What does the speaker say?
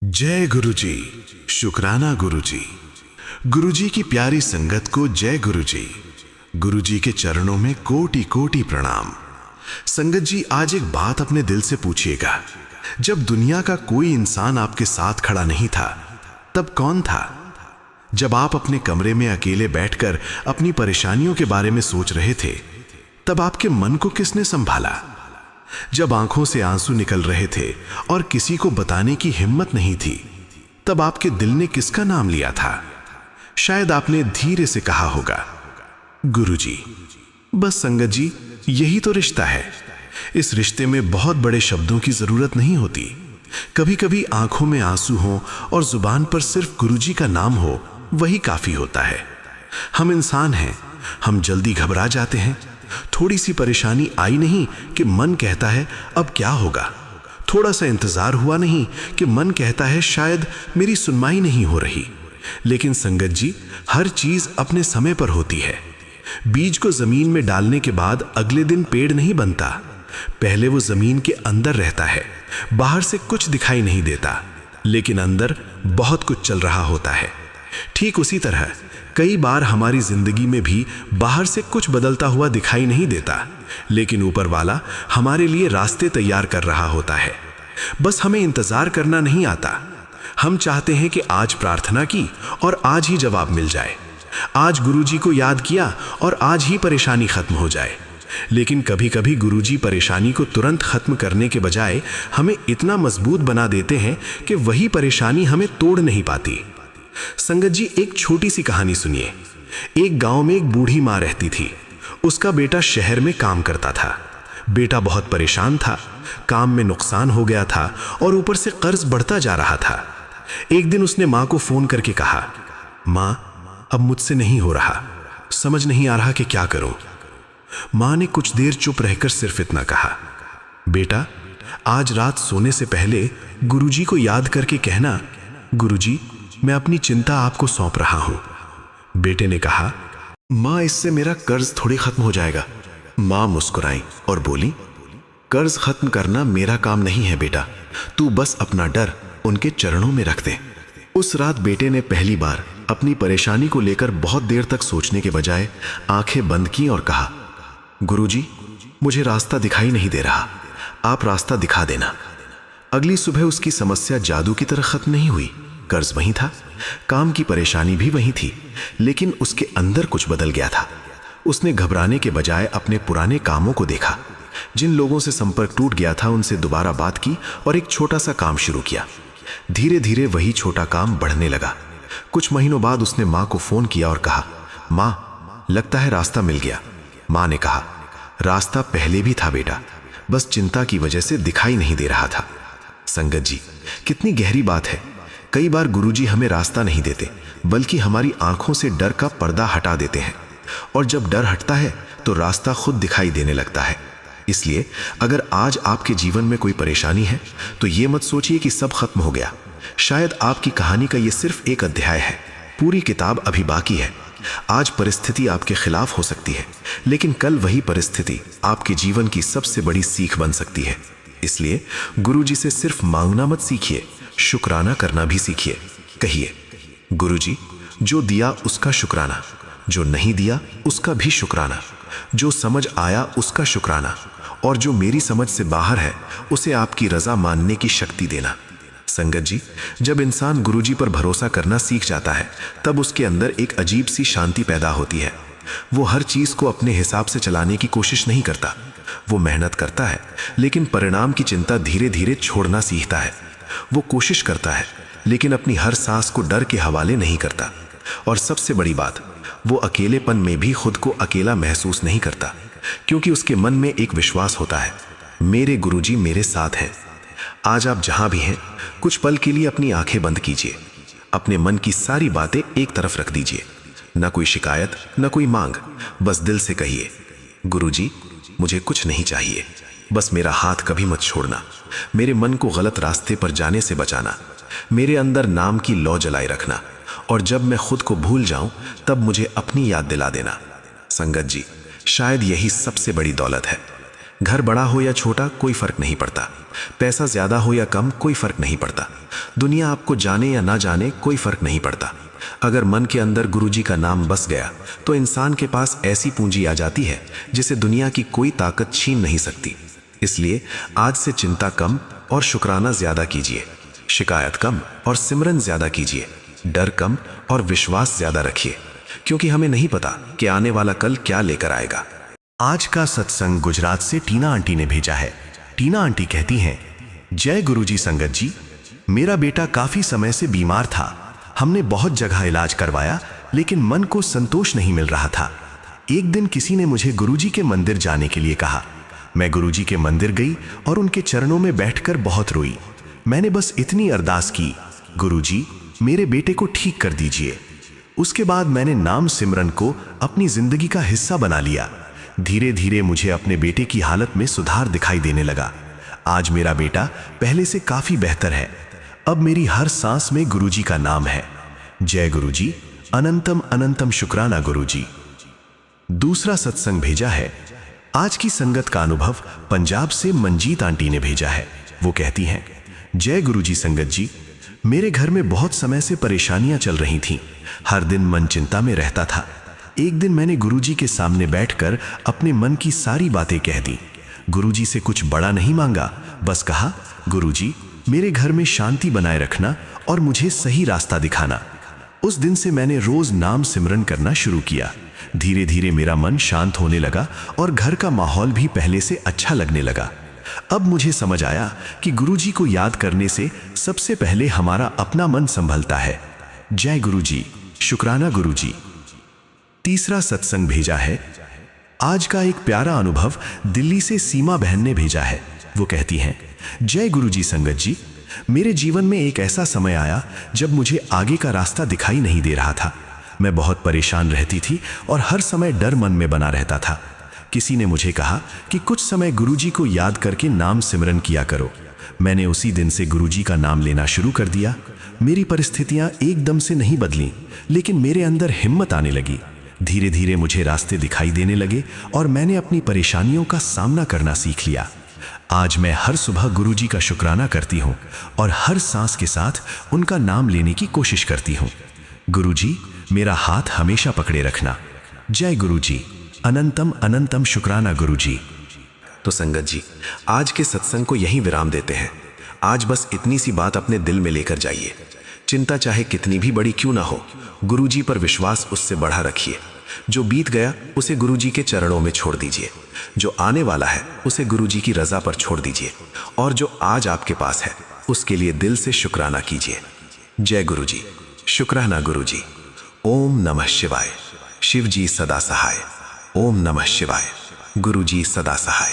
जय गुरु जी। शुक्राना गुरु जी। गुरु जी की प्यारी संगत को जय गुरु जी। गुरु जी के चरणों में कोटि कोटि प्रणाम। संगत जी, आज एक बात अपने दिल से पूछिएगा। जब दुनिया का कोई इंसान आपके साथ खड़ा नहीं था, तब कौन था? जब आप अपने कमरे में अकेले बैठकर अपनी परेशानियों के बारे में सोच रहे थे, तब आपके मन को किसने संभाला? जब आंखों से आंसू निकल रहे थे और किसी को बताने की हिम्मत नहीं थी, तब आपके दिल ने किसका नाम लिया था? शायद आपने धीरे से कहा होगा, गुरुजी। बस संगत जी, यही तो रिश्ता है। इस रिश्ते में बहुत बड़े शब्दों की जरूरत नहीं होती। कभी कभी आंखों में आंसू हो और जुबान पर सिर्फ गुरुजी का नाम हो, वही काफी होता है। हम इंसान हैं, हम जल्दी घबरा जाते हैं। थोड़ी सी परेशानी आई नहीं कि मन कहता है अब क्या होगा। थोड़ा सा इंतजार हुआ नहीं कि मन कहता है शायद मेरी सुनवाई नहीं हो रही। लेकिन संगत जी, हर चीज अपने समय पर होती है। बीज को जमीन में डालने के बाद अगले दिन पेड़ नहीं बनता। पहले वो जमीन के अंदर रहता है, बाहर से कुछ दिखाई नहीं देता, लेकिन अंदर बहुत कुछ चल रहा होता है। ठीक उसी तरह कई बार हमारी जिंदगी में भी बाहर से कुछ बदलता हुआ दिखाई नहीं देता, लेकिन ऊपर वाला हमारे लिए रास्ते तैयार कर रहा होता है। बस हमें इंतजार करना नहीं आता। हम चाहते हैं कि आज प्रार्थना की और आज ही जवाब मिल जाए, आज गुरुजी को याद किया और आज ही परेशानी खत्म हो जाए। लेकिन कभी कभी गुरुजी परेशानी को तुरंत खत्म करने के बजाय हमें इतना मजबूत बना देते हैं कि वही परेशानी हमें तोड़ नहीं पाती। संगत जी, एक छोटी सी कहानी सुनिए। एक गांव में एक बूढ़ी मां रहती थी। उसका बेटा शहर में काम करता था। बेटा बहुत परेशान था, काम में नुकसान हो गया था और ऊपर से कर्ज बढ़ता जा रहा था। एक दिन उसने मां को फोन करके कहा, मां, अब मुझसे नहीं हो रहा, समझ नहीं आ रहा कि क्या करूं। मां ने कुछ देर चुप रहकर सिर्फ इतना कहा, बेटा, आज रात सोने से पहले गुरुजी को याद करके कहना, गुरुजी, मैं अपनी चिंता आपको सौंप रहा हूं। बेटे ने कहा, मां, इससे मेरा कर्ज थोड़ी खत्म हो जाएगा। मां मुस्कुराई और बोली, कर्ज खत्म करना मेरा काम नहीं है बेटा, तू बस अपना डर उनके चरणों में रख दे। उस रात बेटे ने पहली बार अपनी परेशानी को लेकर बहुत देर तक सोचने के बजाय आंखें बंद की और कहा, गुरुजी, मुझे रास्ता दिखाई नहीं दे रहा, आप रास्ता दिखा देना। अगली सुबह उसकी समस्या जादू की तरह खत्म नहीं हुई। कर्ज वहीं था, काम की परेशानी भी वहीं थी, लेकिन उसके अंदर कुछ बदल गया था। उसने घबराने के बजाय अपने पुराने कामों को देखा। जिन लोगों से संपर्क टूट गया था उनसे दोबारा बात की और एक छोटा सा काम शुरू किया। धीरे धीरे वही छोटा काम बढ़ने लगा। कुछ महीनों बाद उसने मां को फोन किया और कहा, मां, लगता है रास्ता मिल गया। मां ने कहा, रास्ता पहले भी था बेटा, बस चिंता की वजह से दिखाई नहीं दे रहा था। संगत जी, कितनी गहरी बात है। कई बार गुरुजी हमें रास्ता नहीं देते, बल्कि हमारी आंखों से डर का पर्दा हटा देते हैं, और जब डर हटता है तो रास्ता खुद दिखाई देने लगता है। इसलिए अगर आज आपके जीवन में कोई परेशानी है तो ये मत सोचिए कि सब खत्म हो गया। शायद आपकी कहानी का ये सिर्फ एक अध्याय है, पूरी किताब अभी बाकी है। आज परिस्थिति आपके खिलाफ हो सकती है, लेकिन कल वही परिस्थिति आपके जीवन की सबसे बड़ी सीख बन सकती है। इसलिए गुरुजी से सिर्फ मांगना मत सीखिए, शुक्राना करना भी सीखिए। कहिए, गुरुजी, जो दिया उसका शुक्राना, जो नहीं दिया उसका भी शुक्राना, जो समझ आया उसका शुक्राना, और जो मेरी समझ से बाहर है उसे आपकी रजा मानने की शक्ति देना। संगत जी, जब इंसान गुरुजी पर भरोसा करना सीख जाता है, तब उसके अंदर एक अजीब सी शांति पैदा होती है। वो हर चीज को अपने हिसाब से चलाने की कोशिश नहीं करता। वो मेहनत करता है, लेकिन परिणाम की चिंता धीरे धीरे छोड़ना सीखता है। वो कोशिश करता है, लेकिन अपनी हर सांस को डर के हवाले नहीं करता। और सबसे बड़ी बात, वो अकेलेपन में भी खुद को अकेला महसूस नहीं करता, क्योंकि उसके मन में एक विश्वास होता है, मेरे गुरुजी मेरे साथ हैं। आज आप जहां भी हैं, कुछ पल के लिए अपनी आंखें बंद कीजिए। अपने मन की सारी बातें एक तरफ रख दीजिए। न कोई शिकायत, न कोई मांग, बस दिल से कहिए, गुरुजी, मुझे कुछ नहीं चाहिए, बस मेरा हाथ कभी मत छोड़ना, मेरे मन को गलत रास्ते पर जाने से बचाना, मेरे अंदर नाम की लौ जलाए रखना, और जब मैं खुद को भूल जाऊं तब मुझे अपनी याद दिला देना। संगत जी, शायद यही सबसे बड़ी दौलत है। घर बड़ा हो या छोटा कोई फर्क नहीं पड़ता, पैसा ज्यादा हो या कम कोई फर्क नहीं पड़ता, दुनिया आपको जाने या ना जाने कोई फर्क नहीं पड़ता। अगर मन के अंदर गुरुजी का नाम बस गया तो इंसान के पास ऐसी पूंजी आ जाती है जिसे दुनिया की कोई ताकत छीन नहीं सकती। इसलिए आज से चिंता कम और शुक्राना ज्यादा कीजिए, शिकायत कम और सिमरन ज्यादा कीजिए, डर कम और विश्वास ज्यादा रखिए, क्योंकि हमें नहीं पता कि आने वाला कल क्या लेकर आएगा। आज का सत्संग गुजरात से टीना आंटी ने भेजा है। टीना आंटी कहती हैं, जय गुरुजी संगत जी, मेरा बेटा काफी समय से बीमार था। हमने बहुत जगह इलाज करवाया लेकिन मन को संतोष नहीं मिल रहा था। एक दिन किसी ने मुझे गुरुजी के मंदिर जाने के लिए कहा। मैं गुरुजी के मंदिर गई और उनके चरणों में बैठकर बहुत रोई। मैंने बस इतनी अरदास की, गुरुजी मेरे बेटे को ठीक कर दीजिए। उसके बाद मैंने नाम सिमरन को अपनी जिंदगी का हिस्सा बना लिया। धीरे धीरे मुझे अपने बेटे की हालत में सुधार दिखाई देने लगा। आज मेरा बेटा पहले से काफी बेहतर है। अब मेरी हर सांस में गुरुजी का नाम है। जय गुरुजी, अनंतम अनंतम शुक्राना गुरुजी। दूसरा सत्संग भेजा है। आज की संगत का अनुभव पंजाब से मंजीत आंटी ने भेजा है। वो कहती हैं, जय गुरुजी संगत जी, मेरे घर में बहुत समय से परेशानियां चल रही थीं। हर दिन मन चिंता में रहता था। एक दिन मैंने गुरुजी के सामने बैठकर अपने मन की सारी बातें कह दी। गुरुजी से कुछ बड़ा नहीं मांगा, बस कहा, गुरुजी मेरे घर में शांति बनाए रखना और मुझे सही रास्ता दिखाना। उस दिन से मैंने रोज नाम सिमरन करना शुरू किया। धीरे धीरे मेरा मन शांत होने लगा और घर का माहौल भी पहले से अच्छा लगने लगा। अब मुझे समझ आया कि गुरुजी को याद करने से सबसे पहले हमारा अपना मन संभलता है। जय गुरुजी, शुक्राना गुरुजी। तीसरा सत्संग भेजा है। आज का एक प्यारा अनुभव दिल्ली से सीमा बहन ने भेजा है। वो कहती हैं, जय गुरुजी संगत जी, मेरे जीवन में एक ऐसा समय आया जब मुझे आगे का रास्ता दिखाई नहीं दे रहा था। मैं बहुत परेशान रहती थी और हर समय डर मन में बना रहता था। किसी ने मुझे कहा कि कुछ समय गुरुजी को याद करके नाम सिमरन किया करो। मैंने उसी दिन से गुरुजी का नाम लेना शुरू कर दिया। मेरी परिस्थितियां एकदम से नहीं बदलीं, लेकिन मेरे अंदर हिम्मत आने लगी। धीरे धीरे मुझे रास्ते दिखाई देने लगे और मैंने अपनी परेशानियों का सामना करना सीख लिया। आज मैं हर सुबह गुरुजी का शुक्राना करती हूँ और हर सांस के साथ उनका नाम लेने की कोशिश करती हूँ। गुरुजी मेरा हाथ हमेशा पकड़े रखना। जय गुरुजी, अनंतम अनंतम शुक्राना गुरुजी। तो संगत जी, आज के सत्संग को यहीं विराम देते हैं। आज बस इतनी सी बात अपने दिल में लेकर जाइए। चिंता चाहे कितनी भी बड़ी क्यों ना हो, गुरुजी पर विश्वास उससे बढ़ा रखिए। जो बीत गया उसे गुरुजी के चरणों में छोड़ दीजिए। जो आने वाला है उसे गुरुजी की रजा पर छोड़ दीजिए। और जो आज आपके पास है उसके लिए दिल से शुक्राना कीजिए। जय गुरुजी, शुक्राना गुरुजी। ओम नमः शिवाय। शिव जी सदा सहाय। ओम नमः शिवाय। गुरुजी सदा सहाय।